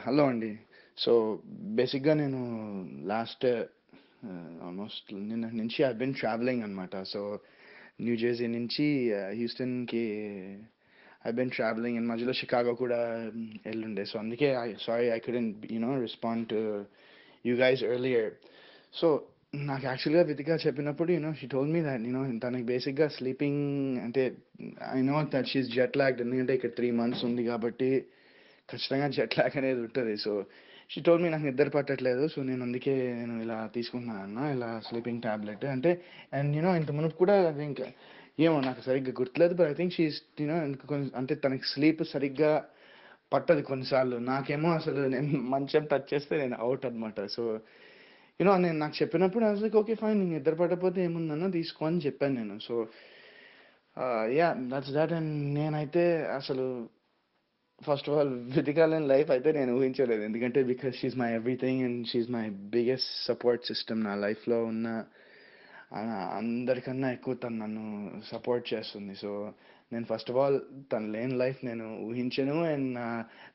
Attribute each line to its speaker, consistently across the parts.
Speaker 1: Hello అండి. So, బేసిక్‌గా నేను లాస్ట్ ఆల్మోస్ట్ నిన్నటి నుంచి ఐ బీన్ ట్రావెలింగ్ అనమాట. సో, న్యూ జెర్సీ నుంచి హ్యూస్టన్‌కి ఐ బీన్ ట్రావెలింగ్ అండ్ మధ్యలో షికాగో కూడా ఎళ్ళుండే. సో, అందుకే I couldn't respond to you guys earlier. So, నాకు యాక్చువల్‌గా వితిక చెప్పినప్పుడు షీ టోల్డ్ మీ థట్ తనకి బేసిక్‌గా స్లీపింగ్ అంటే I know that she is jet logged ఎందుకంటే ఇక్కడ 3 మంత్స్ ఉంది కాబట్టి ఖచ్చితంగా జెట్ లాగ్ అనేది ఉంటది. సో, షీ టోల్డ్ మీ నాకు నిద్ర పట్టట్లేదు. సో, అందుకే నేను ఇలా తీసుకుంటున్నానన్న ఇలా స్లీపింగ్ టాబ్లెట్ అంటే అండ్ ఇంత మునుపు కూడా ఐ థింక్ ఏమో నాకు సరిగ్గా గుర్తులేదు. But I think she is కొంచెం అంటే తనకి స్లీప్ సరిగ్గా పట్టదు కొన్నిసార్లు. నాకేమో అసలు నేను మంచం టచ్ చేస్తే నేను ఔట్ అనమాట. సో, నేను నాకు చెప్పినప్పుడు I was like okay fine నీకు నిద్ర పట్టకపోతే ఏముందన్న తీసుకో అని చెప్పాను నేను. సో, దట్స్ దట్ అండ్ నేనైతే అసలు ఫస్ట్ ఆఫ్ ఆల్ వితికాలని లైఫ్ అయితే నేను ఊహించలేదు. ఎందుకంటే because she is my everything and she is my biggest support system. నా లైఫ్‌లో ఉన్న అందరికన్నా ఎక్కువ తను నన్ను సపోర్ట్ చేస్తుంది. సో, నేను ఫస్ట్ ఆఫ్ ఆల్ తను లేని లైఫ్ నేను ఊహించను. అండ్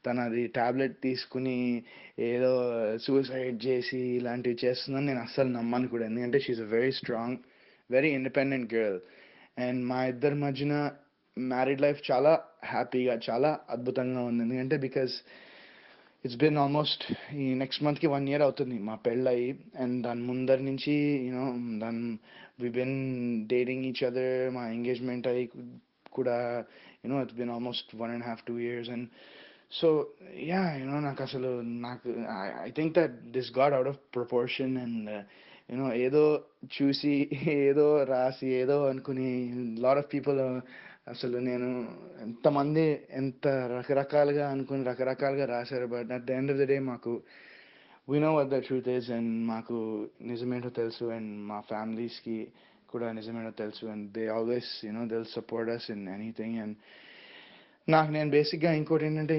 Speaker 1: తనది టాబ్లెట్ తీసుకుని ఏదో సూసైడ్ చేసి ఇలాంటివి చేస్తుందని నేను అస్సలు నమ్మను కూడా. ఎందుకంటే she is a very strong, very independent girl. And మా ఇద్దరి మధ్యన మ్యారీడ్ లైఫ్ చాలా హ్యాపీగా, చాలా అద్భుతంగా ఉంది. ఎందుకంటే బికాస్ ఇట్స్ బిన్ ఆల్మోస్ట్ ఈ నెక్స్ట్ మంత్‌కి 1 ఇయర్ అవుతుంది మా పెళ్ళయ్యి. అండ్ దాని ముందర నుంచి దాని we been dating each other. మా ఎంగేజ్‌మెంట్ అయ్యి కూడా it's been almost 1.5, 2 years. And so, నాకసలు I think that this got out of proportion and ఏదో చూసి, ఏదో రాసి, ఏదో అనుకుని లాట్ ఆఫ్ పీపుల్ అసలు నేను ఎంతమంది ఎంత రకరకాలుగా అనుకుని రకరకాలుగా రాశారు. But at the end of the day మాకు we know what the truth is and మాకు నిజమేంటో తెలుసు. అండ్ మా ఫ్యామిలీస్‌కి కూడా నిజమేంటో తెలుసు. And they always they will support us in anything. And నేను బేసిక్‌గా ఇంకోటేంటంటే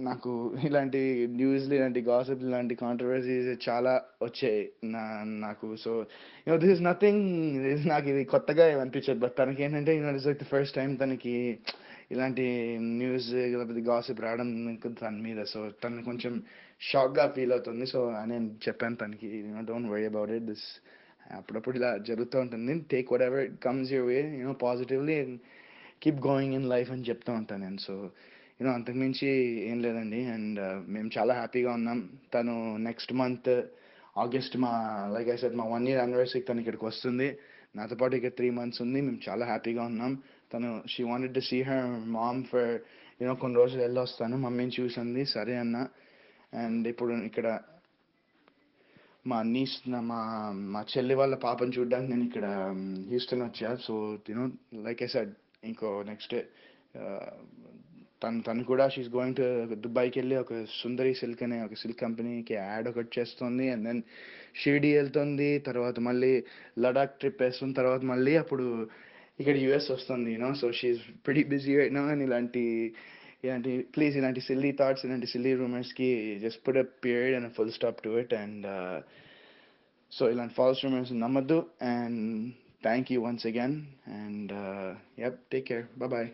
Speaker 1: నాకు ఇలాంటి న్యూస్‌లు, ఇలాంటి గాసిప్స్, ఇలాంటి కాంట్రోవర్సీస్ చాలా వచ్చాయి నాకు. So, this is nothing. నాకు ఇది కొత్తగా ఏమనిపించదు. బట్ తనకేంటంటే it's like the first time తనకి ఇలాంటి న్యూస్ లేకపోతే గాసిప్ రావడం తన మీద. సో, తను కొంచెం షాక్‌గా ఫీల్ అవుతుంది. సో, నేను చెప్పాను తనకి డోంట్ వరీ అబౌట్ ఇట్. అప్పుడప్పుడు ఇలా జరుగుతూ ఉంటుంది. Take whatever it comes your way positively and keep going in life అని చెప్తూ ఉంటాను నేను. సో, అంతకుమించి ఏం లేదండి. అండ్ మేము చాలా హ్యాపీగా ఉన్నాం. తను next month August like I said మా 1 ఇయర్ యానివర్సరీకి తను ఇక్కడికి వస్తుంది. నాతో పాటు ఇక్కడ 3 మంత్స్ ఉంది. మేము చాలా హ్యాపీగా ఉన్నాం. She wanted to see her mom for కొన్ని రోజులు వెళ్ళొస్తాను మమ్మీని చూసింది. సరే అన్న. అండ్ ఇప్పుడు ఇక్కడ మా నీస్ మా మా చెల్లి వాళ్ళ పాపను చూడడానికి నేను ఇక్కడ హ్యూస్టన్ వచ్చా. సో, లైక్ ఐ సెడ్ ఇంకో నెక్స్ట్ తను కూడా షీఈస్ గోయింగ్ టు దుబాయ్కి వెళ్ళి ఒక సుందరి సిల్క్ అనే ఒక సిల్క్ కంపెనీకి యాడ్ ఒకటి చేస్తుంది. అండ్ దెన్ షిరిడి వెళ్తుంది. తర్వాత మళ్ళీ లడాక్ ట్రిప్ వేస్తుంది. తర్వాత మళ్ళీ అప్పుడు ఇక్కడ యూఎస్ వస్తుంది. So she's pretty busy right now. And please ఇలాంటి సిల్లీ థాట్స్, ఇలాంటి సిల్లీ రూమర్స్కి just put a period and full stop to it. And so ఇలాంటి ఫాల్స్ రూమర్స్ నమ్మద్దు. And thank you once again. And take care. Bye.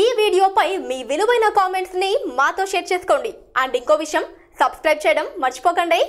Speaker 2: ఈ వీడియోపై మీ విలువైన comments ని మాతో షేర్ చేసుకోండి. అండ్ ఇంకో విషయం, సబ్స్క్రైబ్ చేయడం మర్చిపోకండి.